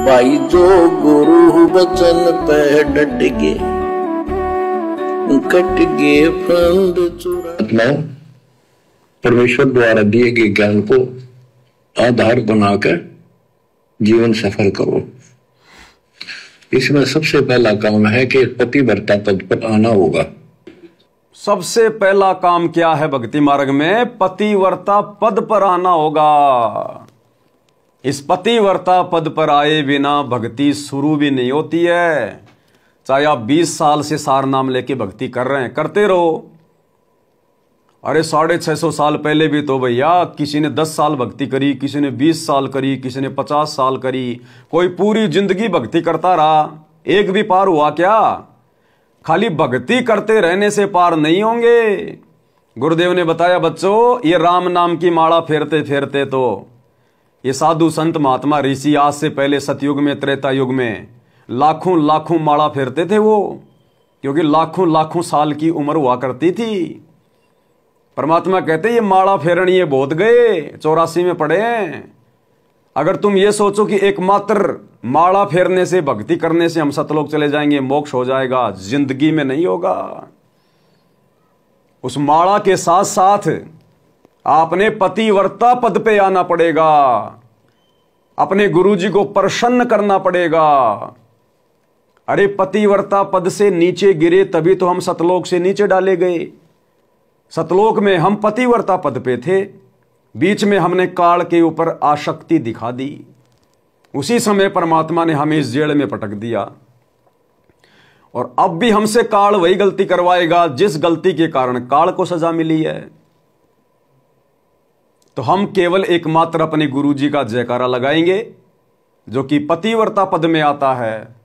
भाई जो गुरु वचन पे डट गए, कट गए फंद चुरा। मतलब परमेश्वर द्वारा दिए गए ज्ञान को आधार बनाकर जीवन सफल करो। इसमें सबसे पहला काम है कि पतिव्रता पद पर आना होगा। सबसे पहला काम क्या है भक्ति मार्ग में? पतिव्रता पद पर आना होगा। इस पतिव्रता पद पर आए बिना भक्ति शुरू भी नहीं होती है। चाहे आप 20 साल से सार नाम लेके भक्ति कर रहे हैं, करते रहो। अरे 650 साल पहले भी तो भैया किसी ने 10 साल भक्ति करी, किसी ने 20 साल करी, किसी ने 50 साल करी, कोई पूरी जिंदगी भक्ति करता रहा, एक भी पार हुआ क्या? खाली भक्ति करते रहने से पार नहीं होंगे। गुरुदेव ने बताया बच्चों, ये राम नाम की माला फेरते फेरते तो ये साधु संत महात्मा ऋषि आज से पहले सतयुग में, त्रेता युग में लाखों लाखों माला फेरते थे वो, क्योंकि लाखों लाखों साल की उम्र हुआ करती थी। परमात्मा कहते ये माला फेरनी ये बहुत गए, 84 में पड़े हैं। अगर तुम ये सोचो कि एकमात्र माला फेरने से, भक्ति करने से हम सतलोक चले जाएंगे, मोक्ष हो जाएगा, जिंदगी में नहीं होगा। उस माला के साथ साथ आपने पतिव्रता पद पे आना पड़ेगा, अपने गुरुजी को प्रसन्न करना पड़ेगा। अरे पतिव्रता पद से नीचे गिरे तभी तो हम सतलोक से नीचे डाले गए। सतलोक में हम पतिव्रता पद पे थे, बीच में हमने काल के ऊपर आसक्ति दिखा दी। उसी समय परमात्मा ने हमें इस जेल में पटक दिया, और अब भी हमसे काल वही गलती करवाएगा जिस गलती के कारण काल को सजा मिली है। तो हम केवल एकमात्र अपने गुरुजी का जयकारा लगाएंगे जो कि पतिव्रता पद में आता है।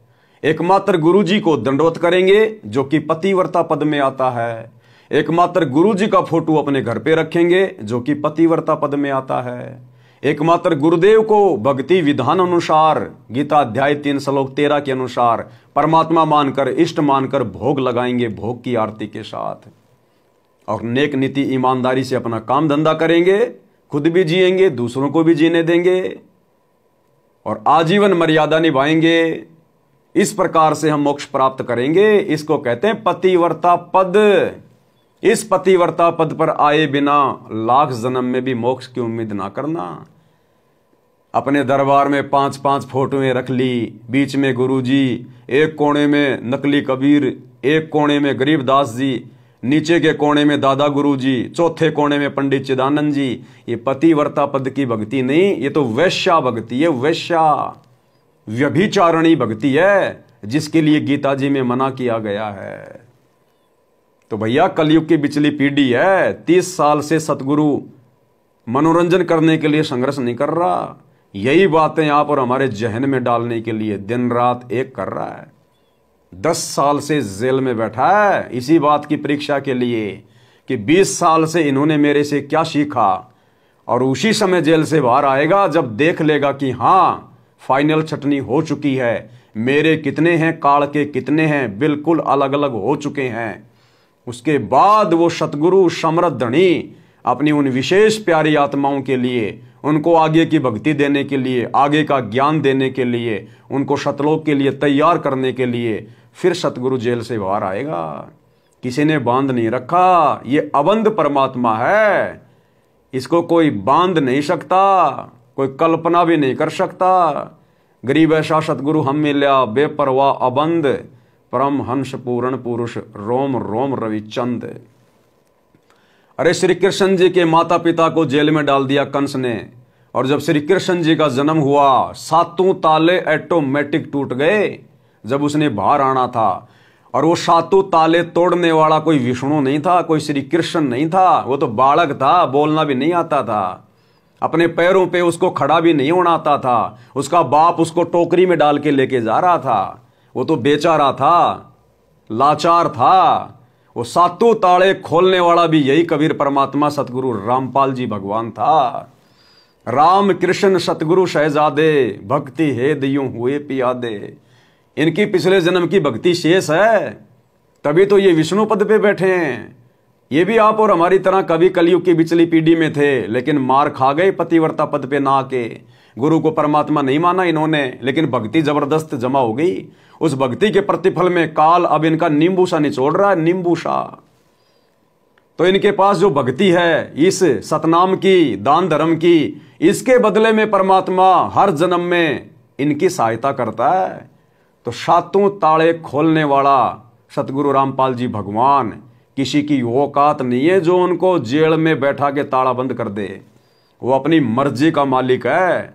एकमात्र गुरुजी को दंडवत करेंगे जो कि पतिव्रता पद में आता है। एकमात्र गुरुजी का फोटो अपने घर पे रखेंगे जो कि पतिव्रता पद में आता है। एकमात्र गुरुदेव को भक्ति विधान अनुसार गीता अध्याय 3 श्लोक 13 के अनुसार परमात्मा मानकर, इष्ट मानकर भोग लगाएंगे, भोग की आरती के साथ। और नेक नीति ईमानदारी से अपना काम धंधा करेंगे, खुद भी जिएंगे, दूसरों को भी जीने देंगे, और आजीवन मर्यादा निभाएंगे। इस प्रकार से हम मोक्ष प्राप्त करेंगे। इसको कहते हैं पतिव्रता पद। इस पतिव्रता पद पर आए बिना लाख जन्म में भी मोक्ष की उम्मीद ना करना। अपने दरबार में 5-5 फोटोएं रख ली, बीच में गुरुजी, एक कोने में नकली कबीर, एक कोने में गरीबदास जी, नीचे के कोने में दादा गुरुजी, चौथे कोने में पंडित चिदानंद जी। ये पतिव्रता पद की भक्ति नहीं, ये तो वैश्या भक्ति है। वैश्या व्यभिचारणी भक्ति है, जिसके लिए गीता जी में मना किया गया है। तो भैया कलयुग की बिचली पीढ़ी है, 30 साल से सतगुरु मनोरंजन करने के लिए संघर्ष नहीं कर रहा। यही बातें आप और हमारे जहन में डालने के लिए दिन रात एक कर रहा है। 10 साल से जेल में बैठा है इसी बात की परीक्षा के लिए कि 20 साल से इन्होंने मेरे से क्या सीखा। और उसी समय जेल से बाहर आएगा जब देख लेगा कि हाँ फाइनल छटनी हो चुकी है, मेरे कितने हैं, काल के कितने हैं, बिल्कुल अलग अलग हो चुके हैं। उसके बाद वो सतगुरु समर्थ धनी अपनी उन विशेष प्यारी आत्माओं के लिए, उनको आगे की भक्ति देने के लिए, आगे का ज्ञान देने के लिए, उनको सतलोक के लिए तैयार करने के लिए फिर सतगुरु जेल से बाहर आएगा। किसी ने बांध नहीं रखा, ये अबंध परमात्मा है, इसको कोई बांध नहीं सकता, कोई कल्पना भी नहीं कर सकता। गरीब ऐसा सतगुरु हम मिल्या, बेपरवाह अबंध, परम हंस पूर्ण पुरुष, रोम रोम रविचंद। अरे श्री कृष्ण जी के माता पिता को जेल में डाल दिया कंस ने, और जब श्री कृष्ण जी का जन्म हुआ 7 ताले ऑटोमेटिक टूट गए जब उसने बाहर आना था। और वो 7 ताले तोड़ने वाला कोई विष्णु नहीं था, कोई श्री कृष्ण नहीं था, वो तो बालक था, बोलना भी नहीं आता था, अपने पैरों पे उसको खड़ा भी नहीं होना आता था। उसका बाप उसको टोकरी में डाल के लेके जा रहा था, वो तो बेचारा था, लाचार था। वो 7 ताले खोलने वाला भी यही कबीर परमात्मा सतगुरु रामपाल जी भगवान था। राम कृष्ण सतगुरु शहजादे, भक्ति हे दियों हुए पियादे। इनकी पिछले जन्म की भक्ति शेष है, तभी तो ये विष्णु पद पे बैठे हैं। ये भी आप और हमारी तरह कभी कलयुग की बिचली पीढ़ी में थे, लेकिन मार खा गए पतिव्रता पद पे ना आके। गुरु को परमात्मा नहीं माना इन्होंने, लेकिन भक्ति जबरदस्त जमा हो गई। उस भक्ति के प्रतिफल में काल अब इनका नींबू सा निचोड़ रहा है, नींबू सा। तो इनके पास जो भक्ति है इस सतनाम की, दान धर्म की, इसके बदले में परमात्मा हर जन्म में इनकी सहायता करता है। तो सातों ताले खोलने वाला सतगुरु रामपाल जी भगवान, किसी की औकात नहीं है जो उनको जेल में बैठा के ताला बंद कर दे। वो अपनी मर्जी का मालिक है।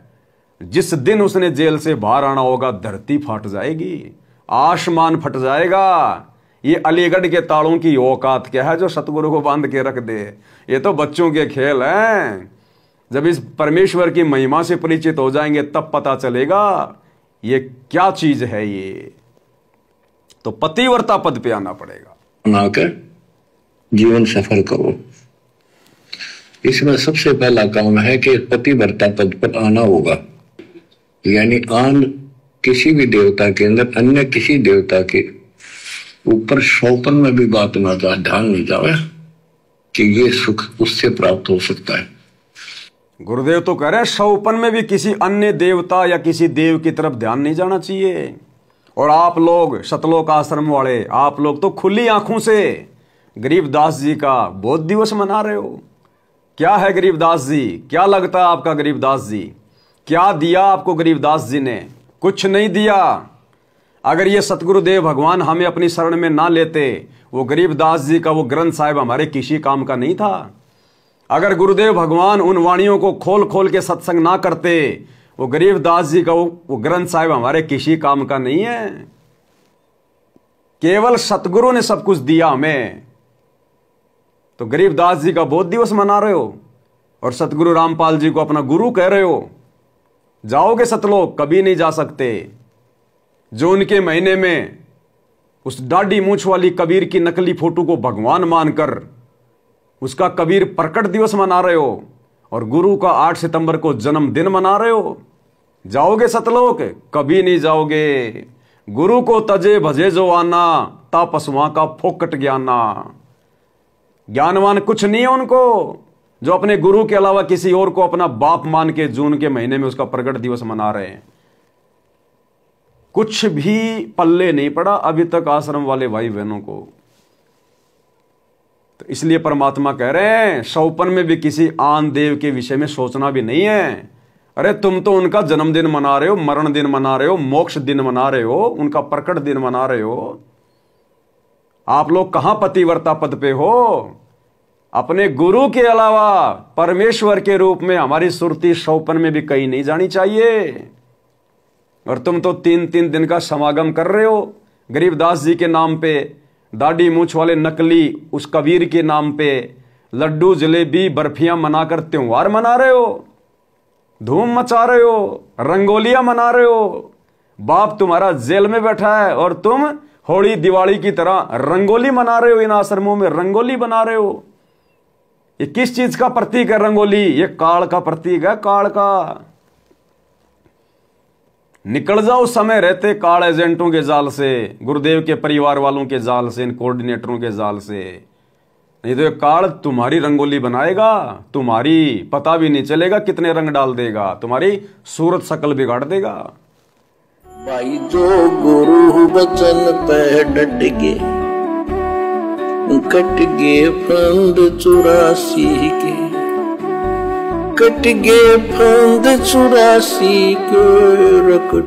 जिस दिन उसने जेल से बाहर आना होगा, धरती फट जाएगी, आसमान फट जाएगा। ये अलीगढ़ के तालों की औकात क्या है जो सतगुरु को बांध के रख दे। ये तो बच्चों के खेल हैं। जब इस परमेश्वर की महिमा से परिचित हो जाएंगे तब पता चलेगा ये क्या चीज है। ये तो पतिव्रता पद पे आना पड़ेगा, बनाकर जीवन सफल करो। इसमें सबसे पहला काम है कि पतिव्रता पद पर आना होगा, यानी आन किसी भी देवता के अंदर अन्य किसी देवता के ऊपर शौपन में भी बात ना जाए, ध्यान नहीं जाए कि ये सुख उससे प्राप्त हो सकता है। गुरुदेव तो कह रहे हैं शौपन में भी किसी अन्य देवता या किसी देव की तरफ ध्यान नहीं जाना चाहिए। और आप लोग सतलोक आश्रम वाले, आप लोग तो खुली आंखों से गरीबदास जी का बोध दिवस मना रहे हो। क्या है गरीबदास जी? क्या लगता है आपका गरीबदास जी? क्या दिया आपको गरीबदास जी ने? कुछ नहीं दिया। अगर ये सतगुरुदेव भगवान हमें अपनी शरण में ना लेते, वो गरीबदास जी का वो ग्रंथ साहिब हमारे किसी काम का नहीं था। अगर गुरुदेव भगवान उन वाणियों को खोल खोल के सत्संग ना करते, वो गरीबदास जी का वो ग्रंथ साहिब हमारे किसी काम का नहीं है। केवल सतगुरु ने सब कुछ दिया हमें। तो गरीबदास जी का बोध दिवस मना रहे हो और सतगुरु रामपाल जी को अपना गुरु कह रहे हो। जाओगे सतलोक? कभी नहीं जा सकते। जो उनके महीने में उस दाढ़ी मूंछ वाली कबीर की नकली फोटो को भगवान मानकर उसका कबीर प्रकट दिवस मना रहे हो और गुरु का 8 सितंबर को जन्मदिन मना रहे हो। जाओगे सतलोक? कभी नहीं जाओगे। गुरु को तजे भजे जो आना, ता पशुआ का फोकट ज्ञाना। ज्ञानवान कुछ नहीं है उनको, जो अपने गुरु के अलावा किसी और को अपना बाप मान के जून के महीने में उसका प्रकट दिवस मना रहे हैं। कुछ भी पल्ले नहीं पड़ा अभी तक आश्रम वाले भाई बहनों को। तो इसलिए परमात्मा कह रहे हैं शौपन में भी किसी आन देव के विषय में सोचना भी नहीं है। अरे तुम तो उनका जन्मदिन मना रहे हो, मरण दिन मना रहे हो, मोक्ष दिन मना रहे हो, उनका प्रकट दिन मना रहे हो। आप लोग कहां पतिव्रता पद पे हो? अपने गुरु के अलावा परमेश्वर के रूप में हमारी सुरती शौपन में भी कहीं नहीं जानी चाहिए। और तुम तो 3-3 दिन का समागम कर रहे हो गरीबदास जी के नाम पे, दाढ़ी मूछ वाले नकली उस कबीर के नाम पे लड्डू जलेबी बर्फियां मनाकर त्योहार मना रहे हो, धूम मचा रहे हो, रंगोलियां मना रहे हो। बाप तुम्हारा जेल में बैठा है और तुम होली दिवाली की तरह रंगोली मना रहे हो। इन आश्रमों में रंगोली बना रहे हो। ये किस चीज का प्रतीक है रंगोली? ये काल का प्रतीक है, काल का। निकल जाओ समय रहते काल एजेंटों के जाल से, गुरुदेव के परिवार वालों के जाल से, इन कोऑर्डिनेटरों के जाल से। नहीं तो ये काल तुम्हारी रंगोली बनाएगा, तुम्हारी पता भी नहीं चलेगा कितने रंग डाल देगा, तुम्हारी सूरत शकल बिगाड़ देगा। भाई जो गुरु वचन पे डट गे, कट गे फंद 84 के, कट गे फंद 84 के।